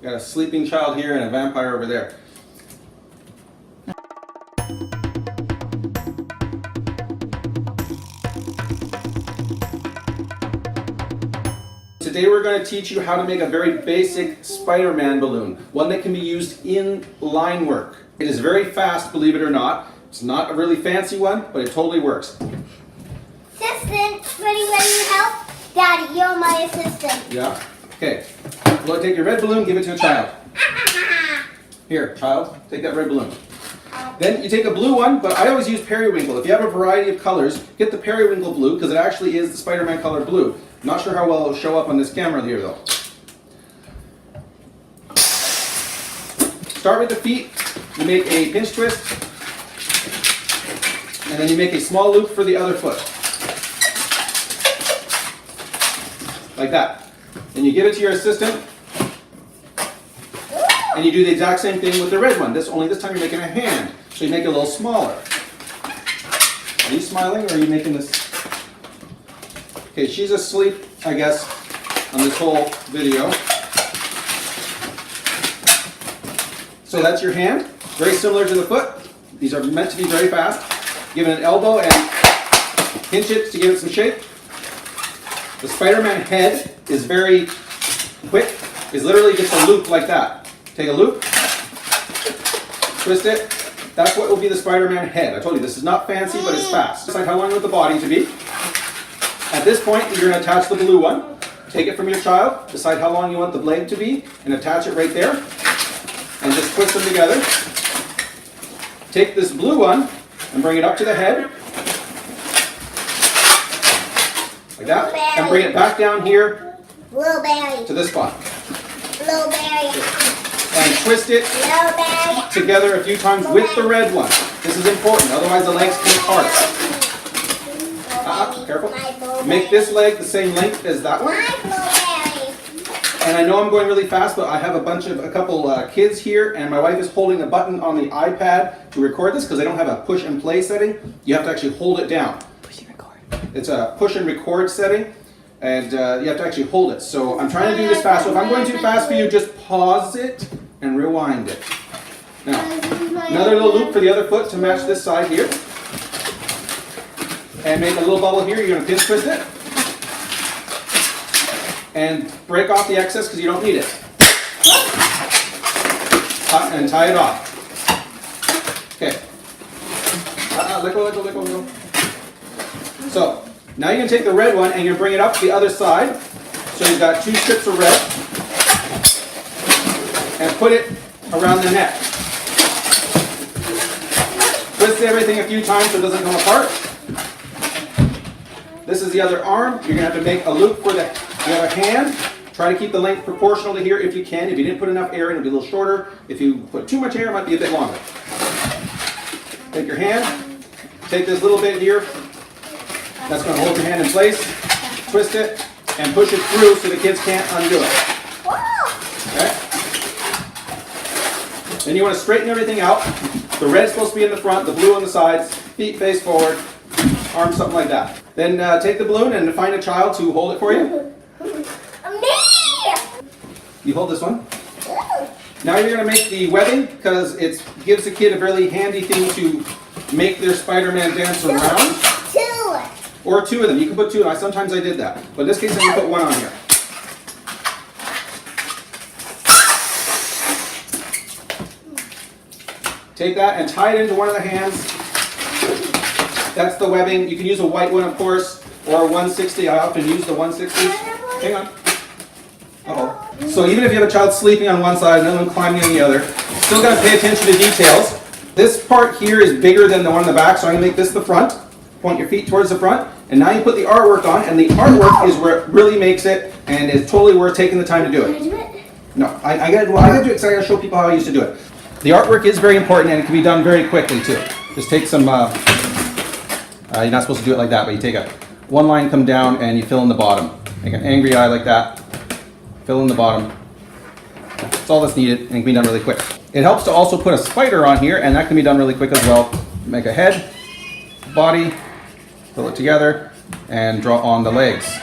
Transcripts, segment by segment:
Got a sleeping child here and a vampire over there. Today we're going to teach you how to make a very basic Spider-Man balloon, one that can be used in line work. It is very fast, believe it or not. It's not a really fancy one, but it totally works. Assistant, ready to help? Daddy, you're my assistant. Yeah? Okay. Well, take your red balloon, give it to a child. Here, child, take that red balloon. Then you take a blue one, but I always use periwinkle. If you have a variety of colors, get the periwinkle blue, because it actually is the Spider-Man color blue. I'm not sure how well it'll show up on this camera here, though. Start with the feet. You make a pinch twist, and then you make a small loop for the other foot. Like that. Then you give it to your assistant, and you do the exact same thing with the red one. Only this time you're making a hand, so you make it a little smaller. Are you smiling, or are you making this? Okay, she's asleep, I guess, on this whole video. So that's your hand, very similar to the foot. These are meant to be very fast. Give it an elbow and pinch it to give it some shape. The Spider-Man head is very quick. It's literally just a loop like that. Take a loop, twist it. That's what will be the Spider-Man head. I told you, this is not fancy, but it's fast. Decide how long you want the body to be. At this point, you're going to attach the blue one. Take it from your child, decide how long you want the leg to be, and attach it right there. And just twist them together. Take this blue one and bring it up to the head. Like that. And bring it back down here to this spot. And twist it together a few times with the red one. This is important, otherwise the legs come apart. Careful. Make this leg the same length as that one. And I know I'm going really fast, but I have a couple kids here, and my wife is holding a button on the iPad to record this because I don't have a push and play setting. You have to actually hold it down. Push and record. It's a push and record setting, and you have to actually hold it. So I'm trying to do this fast. So if I'm going too fast for you, just pause it and rewind it. Now, another little loop for the other foot to match this side here. And make a little bubble here. You're going to pinch twist it. And break off the excess because you don't need it. And tie it off. Okay. Let go. So, now you're going to take the red one and you're going to bring it up to the other side. So you've got two strips of red. And put it around the neck. Twist everything a few times so it doesn't come apart. This is the other arm. You're going to have to make a loop for the other hand. Try to keep the length proportional to here if you can. If you didn't put enough air in, it'll be a little shorter. If you put too much air, it might be a bit longer. Take your hand. Take this little bit here. That's going to hold your hand in place. Twist it and push it through so the kids can't undo it. Okay? Then you want to straighten everything out. The red's supposed to be in the front, the blue on the sides, feet face forward, arms something like that. Then take the balloon and find a child to hold it for you. Me! You hold this one. Now you're going to make the webbing because it gives the kid a really handy thing to make their Spider-Man dance around. Two. Or two of them. You can put two. Sometimes I did that. But in this case, I'm going to put one on here. Take that and tie it into one of the hands. That's the webbing. You can use a white one, of course, or a 160. I often use the 160. Hang on. Uh-oh. So even if you have a child sleeping on one side and another one climbing on the other, still got to pay attention to details. This part here is bigger than the one in the back, so I'm going to make this the front. Point your feet towards the front. And now you put the artwork on, and the artwork is where it really makes it, and it's totally worth taking the time to do it. Can I do it? No, I got to do it because I got to show people how I used to do it. The artwork is very important, and it can be done very quickly, too. Just take some... you're not supposed to do it like that, but you take one line, come down, and you fill in the bottom. Make an angry eye like that. Fill in the bottom. That's all that's needed, and it can be done really quick. It helps to also put a spider on here, and that can be done really quick as well. Make a head, body, fill it together, and draw on the legs.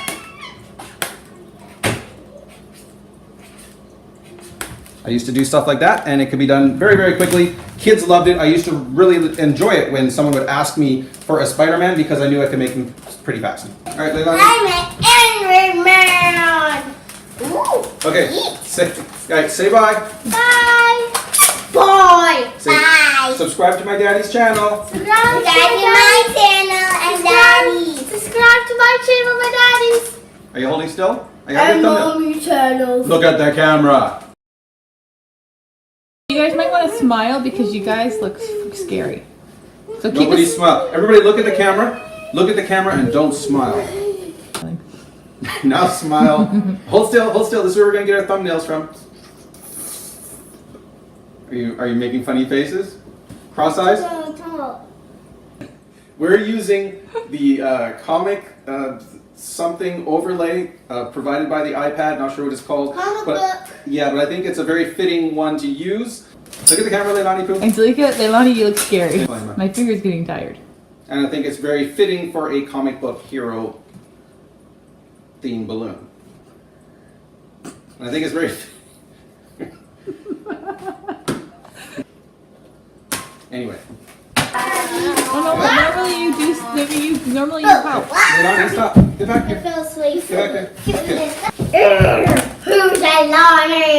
I used to do stuff like that, and it could be done very, very quickly. Kids loved it. I used to really enjoy it when someone would ask me for a Spider-Man because I knew I could make him pretty fast. All right, Leilani. I'm an angry man. Ooh. Okay, say bye. Bye. Bye. Say, Bye. subscribe to my daddy's channel. Subscribe to my channel and Daddy's. Subscribe to my channel, my Daddy's. Are you holding still? I got your thumbnail. Mommy channels. Look at the camera. You guys might want to smile because you guys look scary. So keep Nobody it. smile. Everybody look at the camera. Look at the camera and don't smile. Now smile. Hold still, hold still. This is where we're gonna get our thumbnails from. Are you making funny faces? Cross eyes? We're using the comic something overlay provided by the iPad. Not sure what it's called. Comic but book. yeah, but I think it's a very fitting one to use. Look at the camera, Leilani Poo. Angelica, Leilani, you look scary. Fine, man. My finger's getting tired. And I think it's very fitting for a comic book hero themed balloon. And I think it's very. Anyway. Oh no, but normally you do. Normally you help. Leilani, stop. Get back I here. fell asleep. Get back here. Okay. Who's a Lonnie?